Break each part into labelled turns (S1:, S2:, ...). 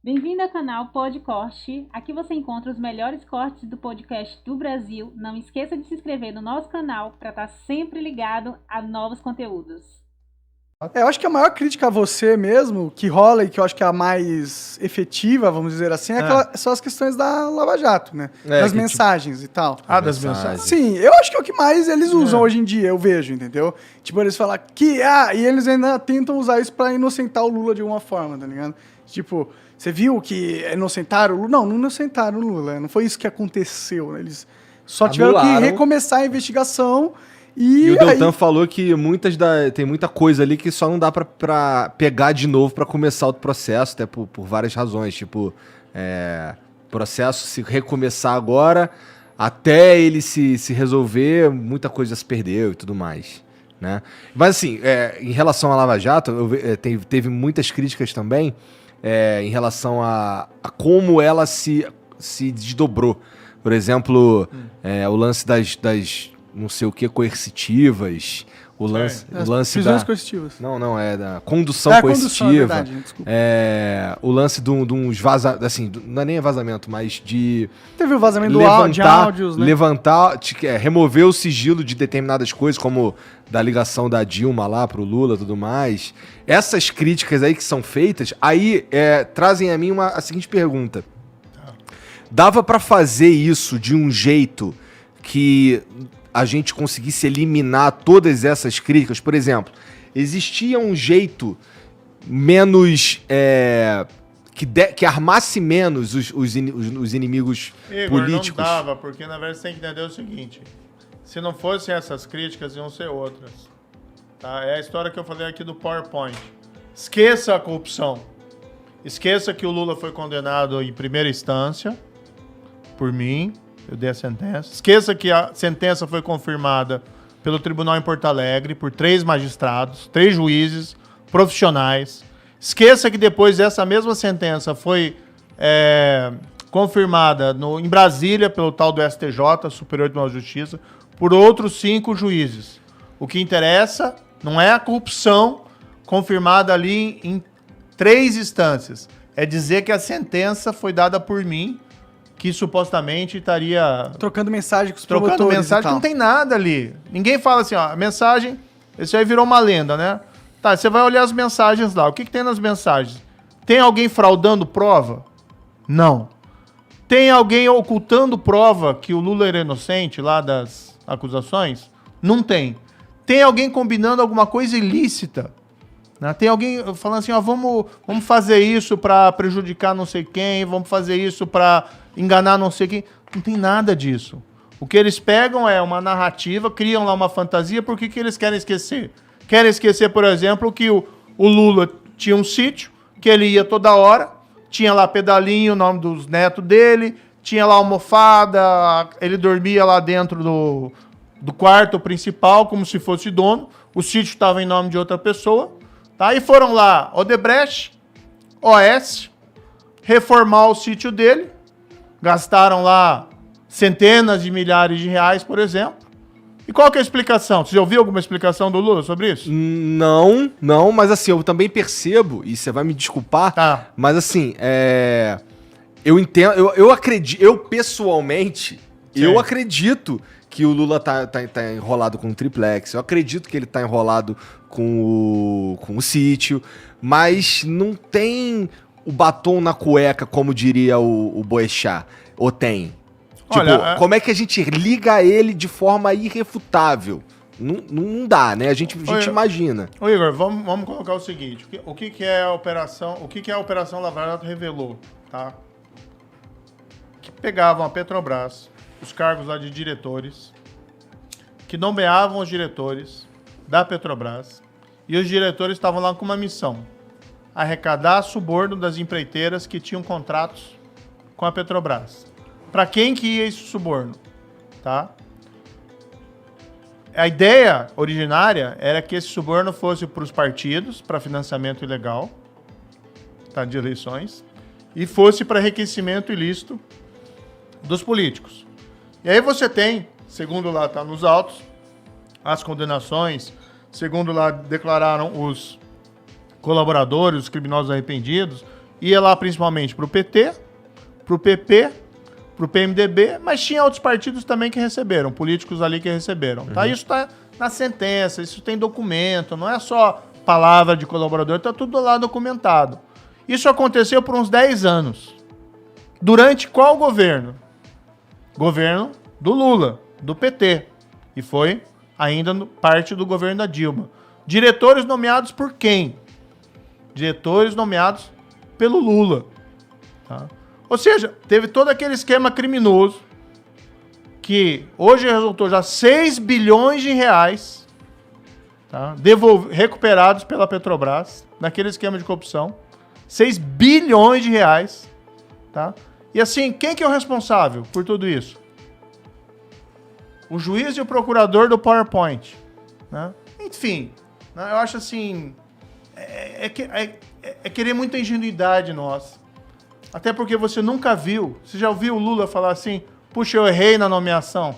S1: Bem-vindo ao canal Pod Corte. Aqui você encontra os melhores cortes do podcast do Brasil. Não esqueça de se inscrever no nosso canal para estar sempre ligado a novos conteúdos.
S2: Eu acho que a maior crítica a você mesmo, que rola e que eu acho que é a mais efetiva, vamos dizer assim, são as questões da Lava Jato, né? Das mensagens e tal.
S3: Das mensagens.
S2: Sim, eu acho que é o que mais eles usam hoje em dia, eu vejo, entendeu? Tipo, eles falam que, e eles ainda tentam usar isso pra inocentar o Lula de alguma forma, tá ligado? Tipo, você viu que inocentaram o Lula? Não inocentaram o Lula, não foi isso que aconteceu, né? Eles só tiveram que recomeçar a investigação.
S3: E o Deltan falou que tem muita coisa ali que só não dá pra pegar de novo pra começar outro processo, até por várias razões. Tipo, processo se recomeçar agora, até ele se resolver, muita coisa já se perdeu e tudo mais, né? Mas assim, em relação à Lava Jato, teve muitas críticas também em relação a como ela se desdobrou. Por exemplo, o lance das não sei o que, coercitivas, o lance
S2: prisões coercitivas.
S3: Não, é da condução coercitiva.
S2: É verdade, desculpa.
S3: O lance de uns vazamentos, assim, não é nem vazamento, mas de...
S2: Teve o vazamento de áudios, né?
S3: Remover o sigilo de determinadas coisas, como da ligação da Dilma lá pro Lula e tudo mais. Essas críticas aí que são feitas, aí trazem a mim a seguinte pergunta. Dava pra fazer isso de um jeito que a gente conseguisse eliminar todas essas críticas? Por exemplo, existia um jeito menos... que armasse menos os inimigos políticos?
S4: Não dava, porque na verdade você tem que entender o seguinte. Se não fossem essas críticas, iam ser outras. Tá? É a história que eu falei aqui do PowerPoint. Esqueça a corrupção. Esqueça que o Lula foi condenado em primeira instância por mim. Eu dei a sentença. Esqueça que a sentença foi confirmada pelo tribunal em Porto Alegre por 3 magistrados, 3 juízes profissionais. Esqueça que depois essa mesma sentença foi confirmada em Brasília pelo tal do STJ, Superior Tribunal de Justiça, por outros 5 juízes. O que interessa não é a corrupção confirmada ali em 3 instâncias. É dizer que a sentença foi dada por mim, que supostamente estaria...
S2: Trocando mensagem com os promotores. Trocando mensagem,
S4: não tem nada ali. Ninguém fala assim, ó, a mensagem... Isso aí virou uma lenda, né? Tá, você vai olhar as mensagens lá. O que tem nas mensagens? Tem alguém fraudando prova? Não. Tem alguém ocultando prova que o Lula era inocente lá das acusações? Não tem. Tem alguém combinando alguma coisa ilícita? Né? Tem alguém falando assim, ó, vamos fazer isso pra prejudicar não sei quem, vamos fazer isso pra enganar não sei quem. Não tem nada disso. O que eles pegam é uma narrativa, criam lá uma fantasia, por que eles querem esquecer? Querem esquecer, por exemplo, que o Lula tinha um sítio, que ele ia toda hora, tinha lá pedalinho, o nome dos netos dele, tinha lá almofada, ele dormia lá dentro do quarto principal, como se fosse dono, o sítio estava em nome de outra pessoa, tá? E foram lá Odebrecht, OS, reformar o sítio dele, gastaram lá centenas de milhares de reais, por exemplo. E qual que é a explicação? Você já ouviu alguma explicação do Lula sobre isso?
S3: Não, mas assim, eu também percebo, e você vai me desculpar, mas assim, eu entendo, eu acredito, eu pessoalmente, eu acredito que o Lula tá enrolado com o triplex, eu acredito que ele tá enrolado com o sítio, mas não tem o batom na cueca, como diria o Boechat, ou tem? Tipo, olha, como é que a gente liga ele de forma irrefutável? Não dá, né? A gente imagina.
S4: Ô Igor, vamos colocar o seguinte, o que é a Operação Lava Jato revelou, tá? Que pegavam a Petrobras, os cargos lá de diretores, que nomeavam os diretores da Petrobras, e os diretores estavam lá com uma missão: arrecadar suborno das empreiteiras que tinham contratos com a Petrobras. Para quem que ia esse suborno? Tá? A ideia originária era que esse suborno fosse para os partidos, para financiamento ilegal, tá, de eleições, e fosse para enriquecimento ilícito dos políticos. E aí você tem, segundo lá está nos autos, as condenações, segundo lá declararam os colaboradores, os criminosos arrependidos, ia lá principalmente pro PT, pro PP, pro PMDB, mas tinha outros partidos também que receberam, políticos ali que receberam. Tá? Isso tá na sentença, isso tem documento, não é só palavra de colaborador, tá tudo lá documentado. Isso aconteceu por uns 10 anos. Durante qual governo? Governo do Lula, do PT. E foi ainda parte do governo da Dilma. Diretores nomeados por quem? Diretores nomeados pelo Lula. Tá? Ou seja, teve todo aquele esquema criminoso que hoje resultou já 6 bilhões de reais, tá? Recuperados pela Petrobras, naquele esquema de corrupção. 6 bilhões de reais. Tá? E assim, quem que é o responsável por tudo isso? O juiz e o procurador do PowerPoint. Né? Enfim, né? Eu acho assim... É querer muita ingenuidade nossa. Até porque você nunca viu. Você já ouviu o Lula falar assim: puxa, eu errei na nomeação.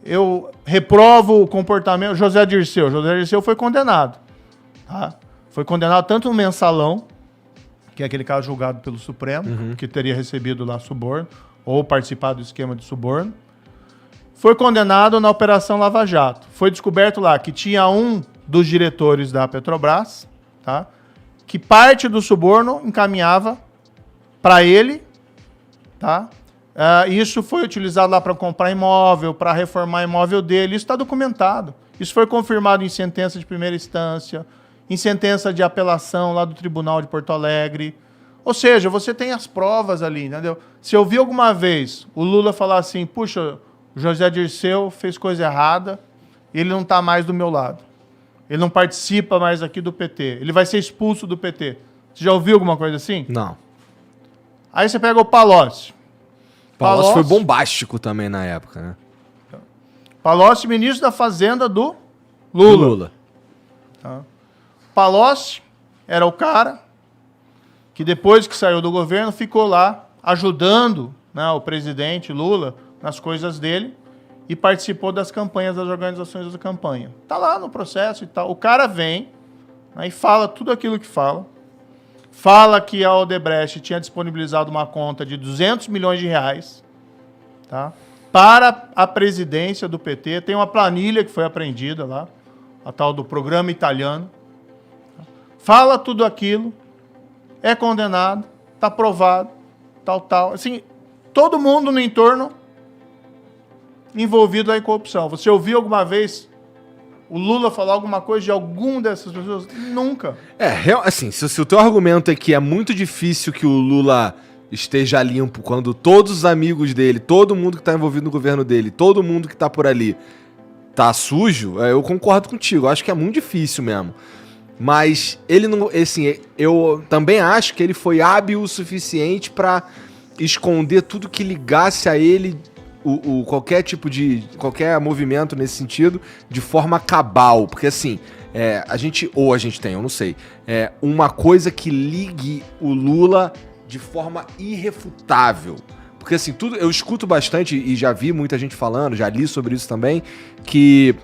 S4: Eu reprovo o comportamento. José Dirceu foi condenado. Tá? Foi condenado tanto no mensalão, que é aquele caso julgado pelo Supremo, que teria recebido lá suborno, ou participado do esquema de suborno. Foi condenado na Operação Lava Jato. Foi descoberto lá que tinha um dos diretores da Petrobras, tá? Que parte do suborno encaminhava para ele, tá? Isso foi utilizado lá para comprar imóvel, para reformar imóvel dele. Isso está documentado. Isso foi confirmado em sentença de primeira instância, em sentença de apelação lá do Tribunal de Porto Alegre. Ou seja, você tem as provas ali, entendeu? Se eu vi alguma vez o Lula falar assim: puxa, o José Dirceu fez coisa errada, ele não está mais do meu lado. Ele não participa mais aqui do PT. Ele vai ser expulso do PT. Você já ouviu alguma coisa assim?
S3: Não.
S4: Aí você pega o Palocci.
S3: Palocci foi bombástico também na época, né?
S4: Palocci, ministro da Fazenda do Lula. Tá? Palocci era o cara que depois que saiu do governo ficou lá ajudando, né, o presidente Lula nas coisas dele e participou das campanhas, das organizações da campanha. Tá lá no processo e tal. O cara vem, né, e fala tudo aquilo que fala. Fala que a Odebrecht tinha disponibilizado uma conta de 200 milhões de reais, tá, para a presidência do PT. Tem uma planilha que foi apreendida lá, a tal do programa italiano. Fala tudo aquilo, é condenado, tá provado, tal. Assim, todo mundo no entorno envolvido em corrupção. Você ouviu alguma vez o Lula falar alguma coisa de algum dessas pessoas? Nunca.
S3: Assim, se o teu argumento é que é muito difícil que o Lula esteja limpo quando todos os amigos dele, todo mundo que tá envolvido no governo dele, todo mundo que tá por ali tá sujo, eu concordo contigo. Eu acho que é muito difícil mesmo. Mas ele não... Assim, eu também acho que ele foi hábil o suficiente pra esconder tudo que ligasse a ele... qualquer tipo de... qualquer movimento nesse sentido, de forma cabal. Porque assim, a gente tem, eu não sei, uma coisa que ligue o Lula de forma irrefutável. Porque assim, eu escuto bastante e já vi muita gente falando, já li sobre isso também, que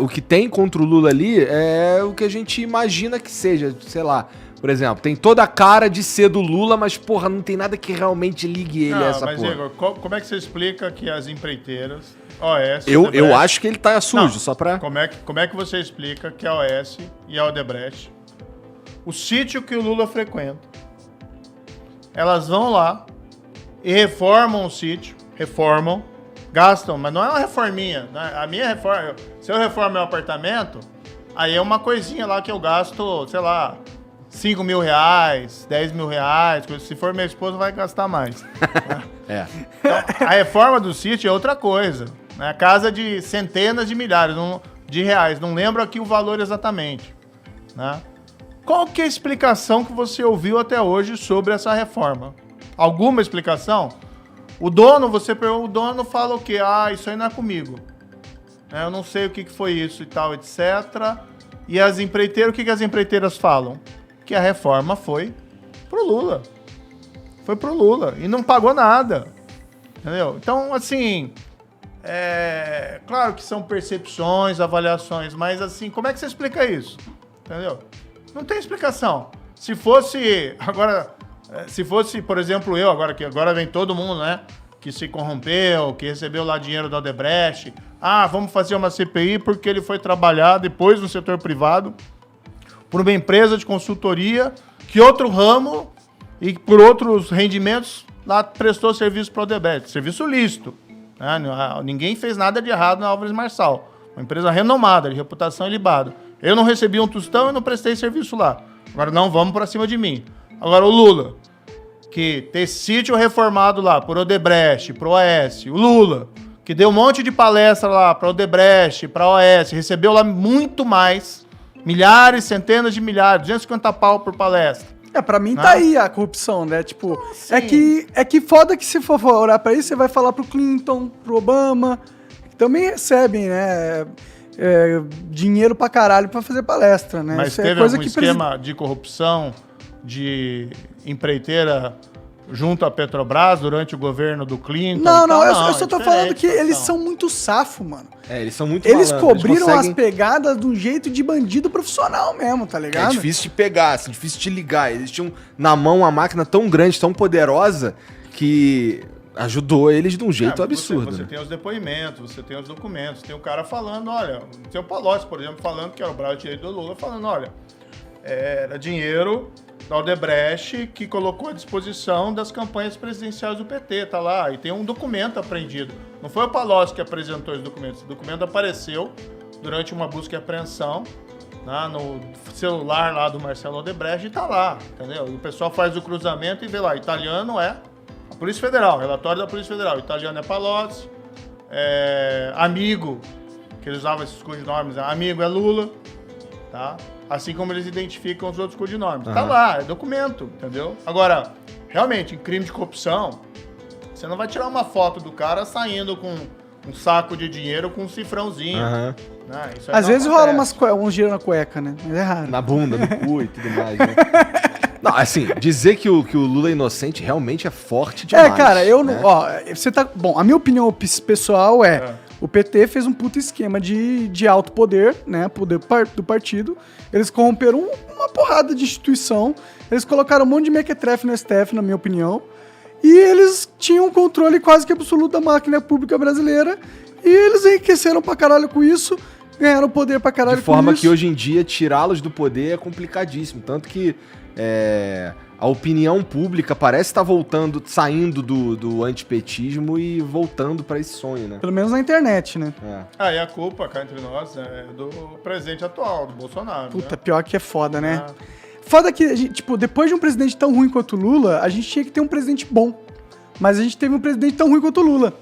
S3: o que tem contra o Lula ali é o que a gente imagina que seja, sei lá. Por exemplo, tem toda a cara de ser do Lula, mas, porra, não tem nada que realmente ligue ele a essa porra.
S4: Mas, Igor, como é que você explica que as empreiteiras, OAS...
S3: Eu acho que ele tá sujo, só pra...
S4: Como é que você explica que a OAS e a Odebrecht, o sítio que o Lula frequenta, elas vão lá e reformam o sítio, gastam, mas não é uma reforminha. Né? A minha reforma... Se eu reformo meu apartamento, aí é uma coisinha lá que eu gasto, sei lá... 5 mil reais, 10 mil reais, se for minha esposa vai gastar mais. Então, a reforma do sítio é outra coisa. Né? Casa de centenas de milhares de reais, não lembro aqui o valor exatamente. Né? Qual que é a explicação que você ouviu até hoje sobre essa reforma? Alguma explicação? O dono, você pergunta, o dono fala o quê? Isso aí não é comigo. Eu não sei o que foi isso e tal, etc. E as empreiteiras, o que as empreiteiras falam? Que a reforma foi pro Lula. Foi pro Lula. E não pagou nada. Entendeu? Então, assim... Claro que são percepções, avaliações, mas assim, como é que você explica isso? Entendeu? Não tem explicação. Se fosse, agora, se fosse, por exemplo, eu, que agora vem todo mundo, né, que se corrompeu, que recebeu lá dinheiro da Odebrecht, vamos fazer uma CPI porque ele foi trabalhar depois no setor privado por uma empresa de consultoria que outro ramo e por outros rendimentos lá prestou serviço para a Odebrecht, serviço lícito. Né? Ninguém fez nada de errado na Álvares Marçal, uma empresa renomada, de reputação ilibada. Eu não recebi um tostão e não prestei serviço lá. Agora não vamos para cima de mim. Agora o Lula, que tem sítio reformado lá por Odebrecht, pro OAS, o Lula, que deu um monte de palestra lá para Odebrecht, para OAS, recebeu lá muito mais, milhares, centenas de milhares, 250 pau por palestra.
S2: Pra mim tá aí a corrupção, né? Tipo, é que foda que se for olhar pra isso, você vai falar pro Clinton, pro Obama, que também recebem, né? Dinheiro pra caralho pra fazer palestra, né?
S4: Mas
S2: isso
S4: teve
S2: coisa
S4: algum
S2: que
S4: esquema de corrupção, de empreiteira junto à Petrobras durante o governo do Clinton?
S2: Não, eu só tô falando que eles são muito safo, mano.
S3: Eles são muito
S2: Eles
S3: malandros,
S2: cobriram
S3: conseguem...
S2: as pegadas de um jeito de bandido profissional mesmo, tá ligado?
S3: É difícil de pegar, assim, difícil de ligar. Eles tinham na mão uma máquina tão grande, tão poderosa, que ajudou eles de um jeito absurdo.
S4: Você tem os depoimentos, você tem os documentos, tem o cara falando, olha, tem o Palocci, por exemplo, falando que era o braço direito do Lula, falando, olha, era dinheiro da Odebrecht que colocou à disposição das campanhas presidenciais do PT, tá lá, e tem um documento apreendido. Não foi o Palocci que apresentou esse documento apareceu durante uma busca e apreensão, né, no celular lá do Marcelo Odebrecht e tá lá, entendeu? E o pessoal faz o cruzamento e vê lá, italiano é a Polícia Federal, relatório da Polícia Federal, italiano é Palocci, amigo, que eles usavam esses codinomes, amigo é Lula, tá? Assim como eles identificam os outros codinomes. Tá lá, é documento, entendeu? Agora, realmente, em crime de corrupção, você não vai tirar uma foto do cara saindo com um saco de dinheiro com um cifrãozinho. Né? Isso aí
S2: às vezes rola
S4: acontece.
S2: uns dinheiro na cueca, né? Mas é raro.
S3: Na bunda, no cu e tudo mais, né? Não, assim, dizer que o Lula é inocente realmente é forte demais.
S2: Cara, eu não...
S3: né?
S2: Ó, você tá... Bom, a minha opinião pessoal é... O PT fez um puta esquema de alto poder, né? Poder do partido. Eles corromperam uma porrada de instituição. Eles colocaram um monte de mequetrefe no STF, na minha opinião. E eles tinham um controle quase que absoluto da máquina pública brasileira. E eles enriqueceram pra caralho com isso. Ganharam poder pra caralho com isso.
S3: De forma que hoje em dia tirá-los do poder é complicadíssimo. Tanto que a opinião pública parece estar voltando, saindo do antipetismo e voltando pra esse sonho, né?
S2: Pelo menos na internet, né?
S4: E a culpa, cá entre nós, é do presidente atual, do Bolsonaro.
S2: Puta,
S4: né?
S2: pior que é foda, né? Foda que, a gente, tipo, depois de um presidente tão ruim quanto o Lula, a gente tinha que ter um presidente bom. Mas a gente teve um presidente tão ruim quanto o Lula.